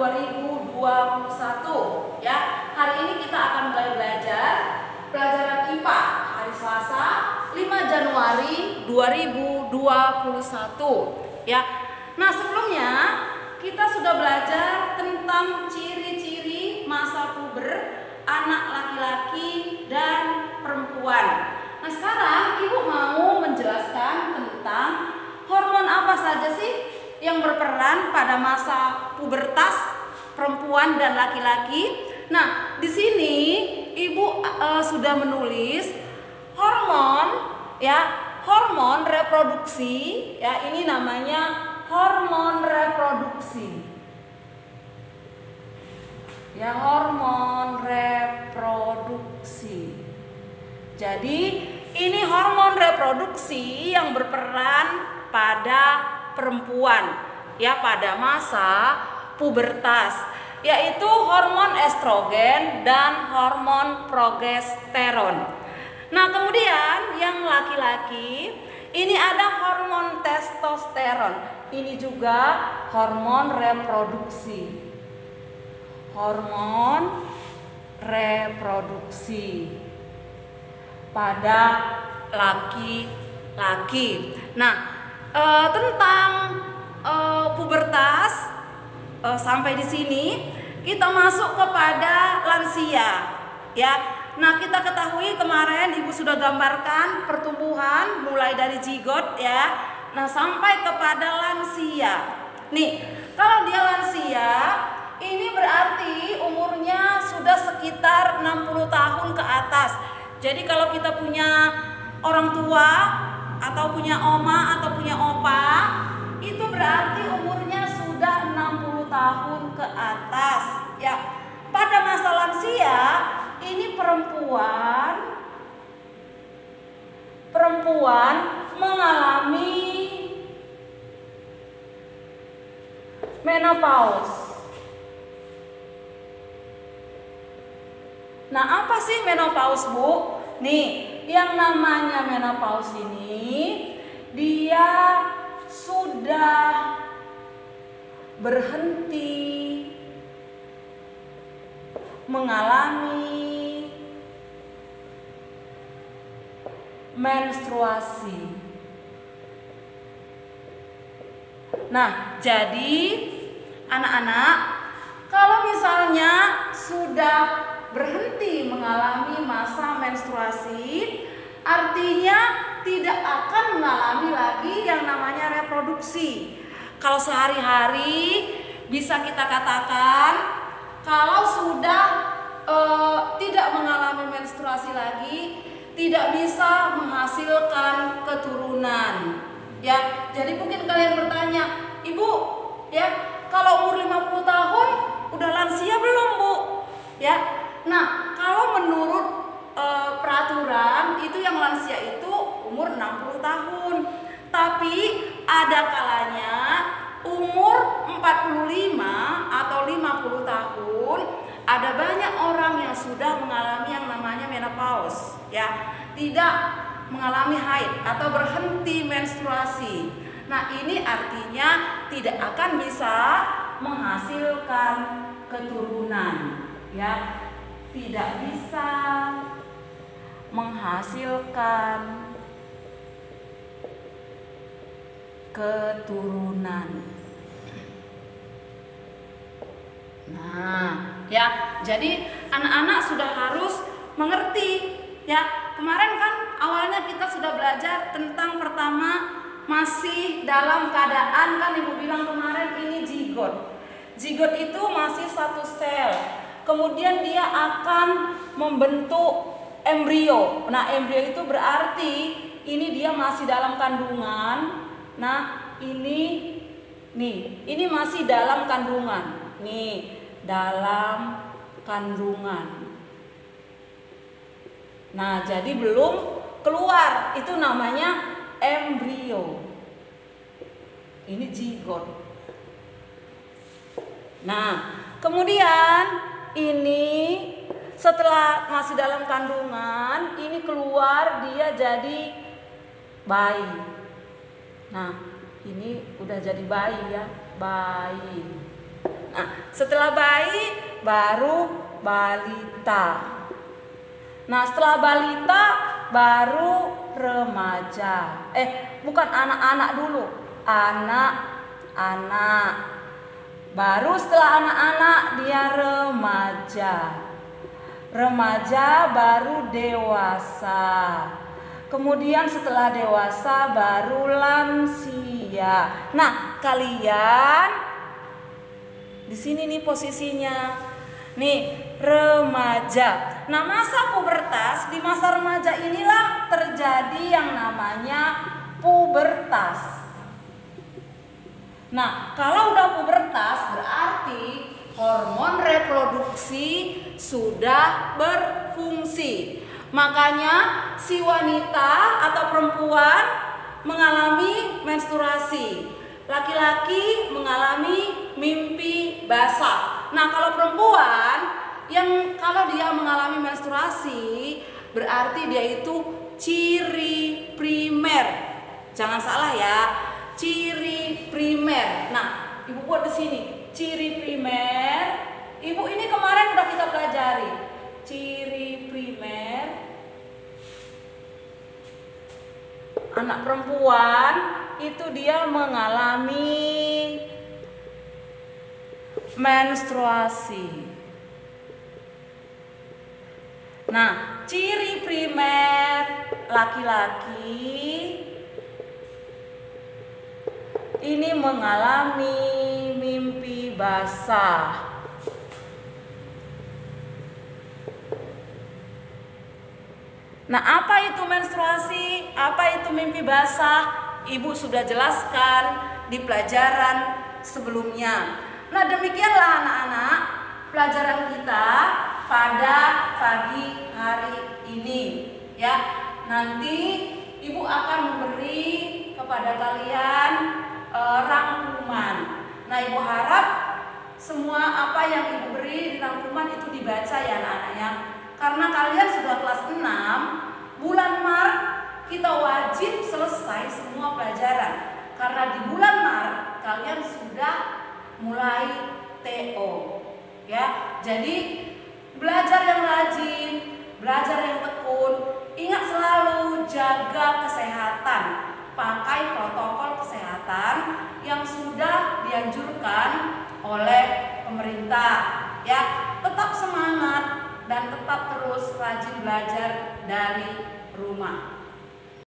2021 ya. Hari ini kita akan mulai belajar pelajaran IPA hari Selasa 5 Januari 2021 ya. Nah, sebelumnya kita sudah belajar tentang ciri-ciri masa puber anak laki-laki dan perempuan. Nah, sekarang Ibu mau menjelaskan tentang hormon apa saja sih yang berperan pada masa pubertas perempuan dan laki-laki. Nah, di sini Ibu sudah menulis hormon ya, hormon reproduksi ya, ini namanya hormon reproduksi. Ya, hormon reproduksi. Jadi, ini hormon reproduksi yang berperan pada perempuan ya pada masa pubertas, yaitu hormon estrogen dan hormon progesteron. Nah, kemudian yang laki-laki ini ada hormon testosteron. Ini juga hormon reproduksi. Hormon reproduksi pada laki-laki. Nah, tentang pubertas sampai di sini kita masuk kepada lansia ya. Nah, kita ketahui kemarin Ibu sudah gambarkan pertumbuhan mulai dari zigot ya. Nah, sampai kepada lansia. Nih, kalau dia lansia, ini berarti umurnya sudah sekitar 60 tahun ke atas. Jadi kalau kita punya orang tua atau punya oma atau punya opa, itu berarti umurnya sudah 60 tahun ke atas ya. Pada masa lansia ini perempuan mengalami menopause. Nah, apa sih menopause, Bu? Nih, yang namanya menopause ini dia sudah berhenti mengalami menstruasi. Nah, jadi anak-anak, kalau misalnya sudah berhenti mengalami masa menstruasi, artinya tidak akan mengalami lagi yang namanya reproduksi. Kalau sehari-hari bisa kita katakan kalau sudah tidak mengalami menstruasi lagi, tidak bisa menghasilkan keturunan. Ya, jadi mungkin kalian bertanya, Ibu, ya, kalau umur 50 tahun udah lansia belum, Bu? Ya. Nah, kalau menurut peraturan itu yang lansia itu umur 60 tahun. Tapi ada kalanya umur 45 atau 50 tahun ada banyak orang yang sudah mengalami yang namanya menopause ya, tidak mengalami haid atau berhenti menstruasi. Nah, ini artinya tidak akan bisa menghasilkan keturunan ya, tidak bisa menghasilkan keturunan. Nah, ya, jadi anak-anak sudah harus mengerti ya. Kemarin kan awalnya kita sudah belajar tentang pertama masih dalam keadaan, kan Ibu bilang kemarin ini zigot. Zigot itu masih satu sel. Kemudian dia akan membentuk embrio. Nah, embrio itu berarti ini dia masih dalam kandungan. Nah, ini masih dalam kandungan. Nih, dalam kandungan. Nah, jadi belum keluar, itu namanya embrio. Ini zigot. Nah, kemudian ini setelah masih dalam kandungan, ini keluar dia jadi bayi. Nah, ini udah jadi bayi ya, bayi. Nah, setelah bayi baru balita. Nah, setelah balita baru remaja. Bukan anak-anak dulu, anak-anak. Baru setelah anak-anak dia remaja. Remaja baru dewasa. Kemudian setelah dewasa baru lansia. Nah, kalian di sini nih posisinya. Nih, remaja. Nah, masa pubertas, di masa remaja inilah terjadi yang namanya pubertas. Nah, kalau udah pubertas berarti hormon reproduksi sudah berfungsi. Makanya si wanita atau perempuan mengalami menstruasi. Laki-laki mengalami mimpi basah. Nah, kalau perempuan kalau dia mengalami menstruasi berarti dia itu ciri primer. Jangan salah ya. Ciri primer. Nah, Ibu buat di sini ciri primer. Ibu ini kemarin udah kita pelajari. Ciri primer anak perempuan itu dia mengalami menstruasi. Nah, ciri primer laki-laki ini mengalami mimpi basah. Nah, apa itu menstruasi? Apa itu mimpi basah? Ibu sudah jelaskan di pelajaran sebelumnya. Nah, demikianlah anak-anak pelajaran kita pada pagi hari ini ya. Nanti Ibu akan memberi kepada kalian rangkuman. Nah, Ibu harap semua apa yang Ibu beri di rangkuman itu dibaca ya anak-anak ya. Karena kalian sudah kelas 6, bulan Maret kita wajib selesai semua pelajaran. Karena di bulan Maret kalian sudah mulai TO. Ya, jadi belajar yang rajin, belajar yang tekun, ingat selalu jaga kesehatan, pakai protokol kesehatan yang sudah dianjurkan oleh pemerintah. Ya, tetap semangat dan tetap terus rajin belajar dari rumah.